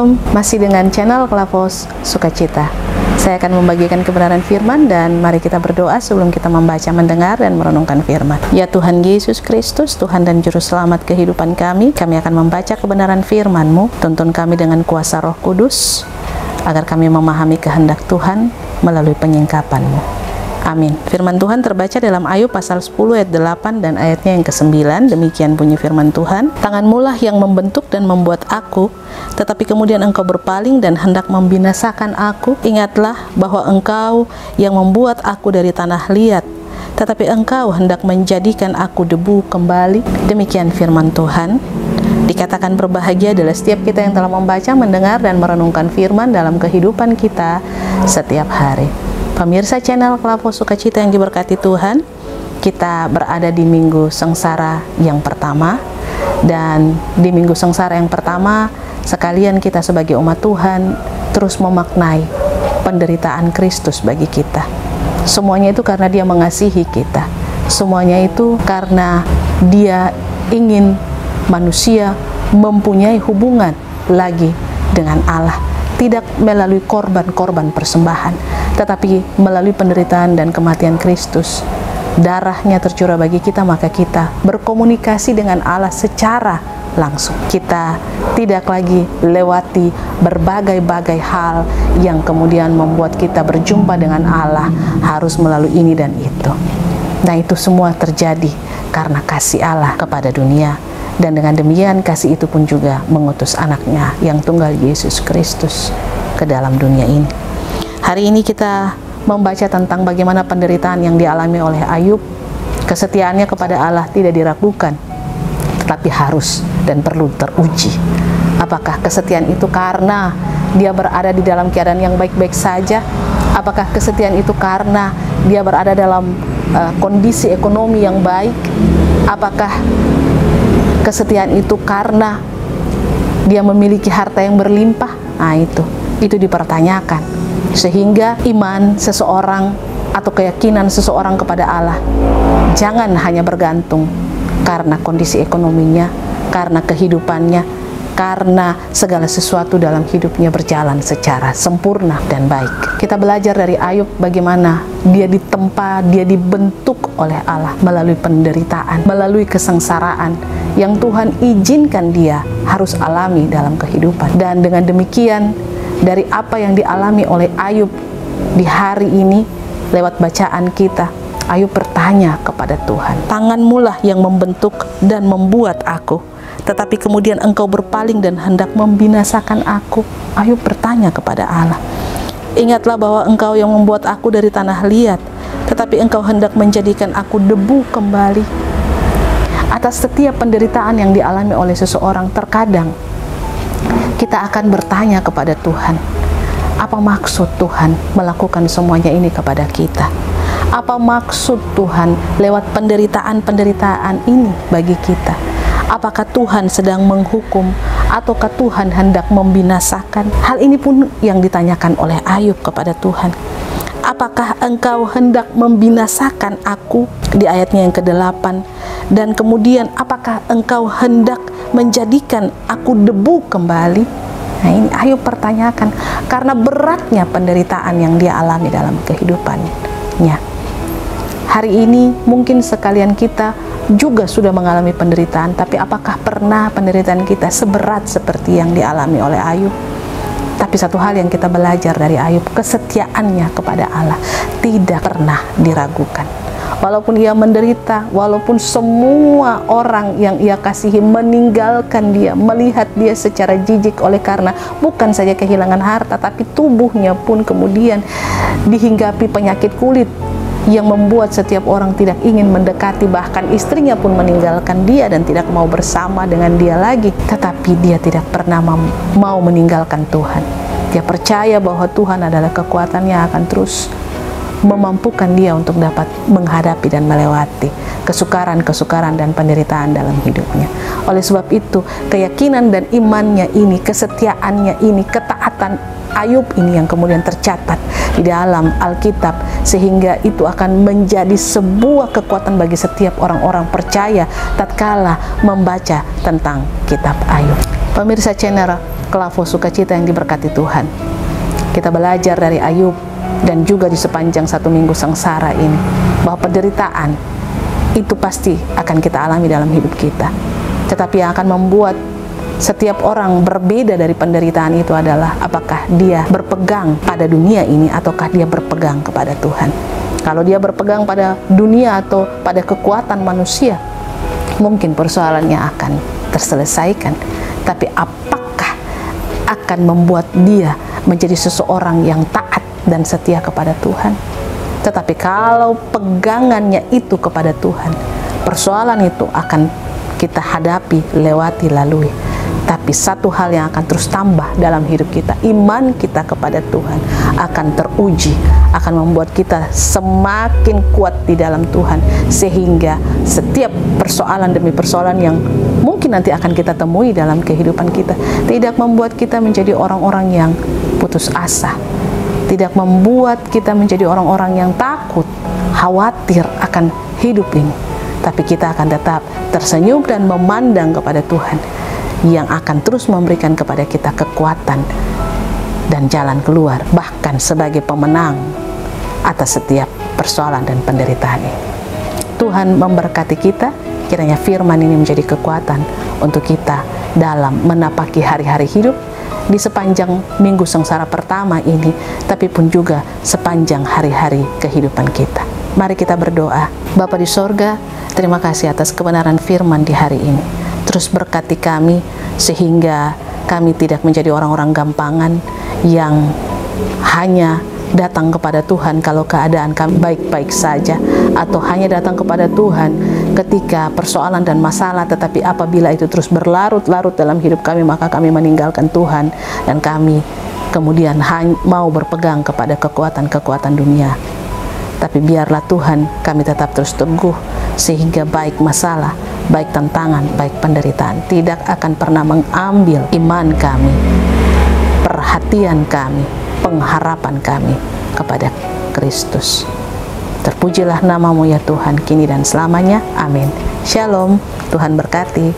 Shalom, masih dengan channel Kelapos Sukacita. Saya akan membagikan kebenaran firman dan mari kita berdoa sebelum kita membaca, mendengar, dan merenungkan firman. Ya Tuhan Yesus Kristus, Tuhan dan Juru Selamat kehidupan kami akan membaca kebenaran firman-Mu. Tuntun kami dengan kuasa Roh Kudus, agar kami memahami kehendak Tuhan melalui penyingkapan-Mu. Amin. Firman Tuhan terbaca dalam Ayub pasal 10 ayat 8 dan ayatnya yang ke-9. Demikian bunyi firman Tuhan. Tangan-Mu lah yang membentuk dan membuat aku, tetapi kemudian Engkau berpaling dan hendak membinasakan aku. Ingatlah bahwa Engkau yang membuat aku dari tanah liat, tetapi Engkau hendak menjadikan aku debu kembali. Demikian firman Tuhan. Dikatakan berbahagia adalah setiap kita yang telah membaca, mendengar, dan merenungkan firman dalam kehidupan kita setiap hari. Pemirsa channel Kelapos Sukacita yang diberkati Tuhan, kita berada di minggu sengsara yang pertama, dan di minggu sengsara yang pertama sekalian kita sebagai umat Tuhan terus memaknai penderitaan Kristus bagi kita. Semuanya itu karena Dia mengasihi kita, semuanya itu karena Dia ingin manusia mempunyai hubungan lagi dengan Allah, tidak melalui korban-korban persembahan, tetapi melalui penderitaan dan kematian Kristus. Darahnya tercurah bagi kita, maka kita berkomunikasi dengan Allah secara langsung. Kita tidak lagi lewati berbagai-bagai hal yang kemudian membuat kita berjumpa dengan Allah harus melalui ini dan itu. Nah, itu semua terjadi karena kasih Allah kepada dunia. Dan dengan demikian kasih itu pun juga mengutus anaknya yang tunggal, Yesus Kristus, ke dalam dunia ini. Hari ini kita membaca tentang bagaimana penderitaan yang dialami oleh Ayub. Kesetiaannya kepada Allah tidak diragukan, tetapi harus dan perlu teruji. Apakah kesetiaan itu karena dia berada di dalam keadaan yang baik-baik saja? Apakah kesetiaan itu karena dia berada dalam kondisi ekonomi yang baik? Apakah kesetiaan itu karena dia memiliki harta yang berlimpah? Nah, itu dipertanyakan. Sehingga iman seseorang atau keyakinan seseorang kepada Allah jangan hanya bergantung karena kondisi ekonominya, karena kehidupannya, karena segala sesuatu dalam hidupnya berjalan secara sempurna dan baik. Kita belajar dari Ayub bagaimana dia ditempa, dia dibentuk oleh Allah melalui penderitaan, melalui kesengsaraan yang Tuhan izinkan dia harus alami dalam kehidupan. Dan dengan demikian, dari apa yang dialami oleh Ayub di hari ini lewat bacaan kita, Ayub bertanya kepada Tuhan, tangan-Mu lah yang membentuk dan membuat aku, tetapi kemudian Engkau berpaling dan hendak membinasakan aku. Ayub bertanya kepada Allah, ingatlah bahwa Engkau yang membuat aku dari tanah liat, tetapi Engkau hendak menjadikan aku debu kembali. Atas setiap penderitaan yang dialami oleh seseorang, terkadang kita akan bertanya kepada Tuhan, apa maksud Tuhan melakukan semuanya ini kepada kita? Apa maksud Tuhan lewat penderitaan-penderitaan ini bagi kita? Apakah Tuhan sedang menghukum ataukah Tuhan hendak membinasakan? Hal ini pun yang ditanyakan oleh Ayub kepada Tuhan. Apakah Engkau hendak membinasakan aku? Di ayatnya yang ke-8. Dan kemudian apakah Engkau hendak menjadikan aku debu kembali? Nah, ini Ayub pertanyakan karena beratnya penderitaan yang dia alami dalam kehidupannya. Hari ini mungkin sekalian kita juga sudah mengalami penderitaan, tapi apakah pernah penderitaan kita seberat seperti yang dialami oleh Ayub? Tapi satu hal yang kita belajar dari Ayub, kesetiaannya kepada Allah tidak pernah diragukan. Walaupun ia menderita, walaupun semua orang yang ia kasihi meninggalkan dia, melihat dia secara jijik oleh karena bukan saja kehilangan harta, tapi tubuhnya pun kemudian dihinggapi penyakit kulit yang membuat setiap orang tidak ingin mendekati, bahkan istrinya pun meninggalkan dia dan tidak mau bersama dengan dia lagi. Tetapi dia tidak pernah mau meninggalkan Tuhan. Dia percaya bahwa Tuhan adalah kekuatan yang akan terus memampukan dia untuk dapat menghadapi dan melewati kesukaran-kesukaran dan penderitaan dalam hidupnya. Oleh sebab itu, keyakinan dan imannya ini, kesetiaannya ini, ketaatan Ayub ini yang kemudian tercatat di dalam Alkitab, sehingga itu akan menjadi sebuah kekuatan bagi setiap orang-orang percaya tatkala membaca tentang kitab Ayub. Pemirsa channel Kelavos Sukacita yang diberkati Tuhan, kita belajar dari Ayub dan juga di sepanjang 1 minggu sengsara ini, bahwa penderitaan itu pasti akan kita alami dalam hidup kita. Tetapi yang akan membuat setiap orang berbeda dari penderitaan itu adalah apakah dia berpegang pada dunia ini ataukah dia berpegang kepada Tuhan. Kalau dia berpegang pada dunia atau pada kekuatan manusia, mungkin persoalannya akan terselesaikan. Tapi apakah akan membuat dia menjadi seseorang yang taat dan setia kepada Tuhan? Tetapi kalau pegangannya itu kepada Tuhan, persoalan itu akan kita hadapi, lewati, lalui. Tapi satu hal yang akan terus tambah dalam hidup kita, iman kita kepada Tuhan akan teruji, akan membuat kita semakin kuat di dalam Tuhan, sehingga setiap persoalan demi persoalan yang mungkin nanti akan kita temui dalam kehidupan kita tidak membuat kita menjadi orang-orang yang putus asa, tidak membuat kita menjadi orang-orang yang takut, khawatir akan hidup ini, tapi kita akan tetap tersenyum dan memandang kepada Tuhan yang akan terus memberikan kepada kita kekuatan dan jalan keluar, bahkan sebagai pemenang atas setiap persoalan dan penderitaan ini. Tuhan memberkati kita, kiranya firman ini menjadi kekuatan untuk kita dalam menapaki hari-hari hidup di sepanjang minggu sengsara pertama ini, tapi pun juga sepanjang hari-hari kehidupan kita. Mari kita berdoa. Bapa di sorga, terima kasih atas kebenaran firman di hari ini. Terus berkati kami sehingga kami tidak menjadi orang-orang gampangan yang hanya datang kepada Tuhan kalau keadaan kami baik-baik saja, atau hanya datang kepada Tuhan ketika persoalan dan masalah, tetapi apabila itu terus berlarut-larut dalam hidup kami, maka kami meninggalkan Tuhan dan kami kemudian mau berpegang kepada kekuatan-kekuatan dunia. Tapi biarlah Tuhan kami tetap terus teguh, sehingga baik masalah, baik tantangan, baik penderitaan tidak akan pernah mengambil iman kami, perhatian kami, pengharapan kami kepada Kristus. Terpujilah namamu ya Tuhan, kini dan selamanya. Amin. Shalom. Tuhan berkati.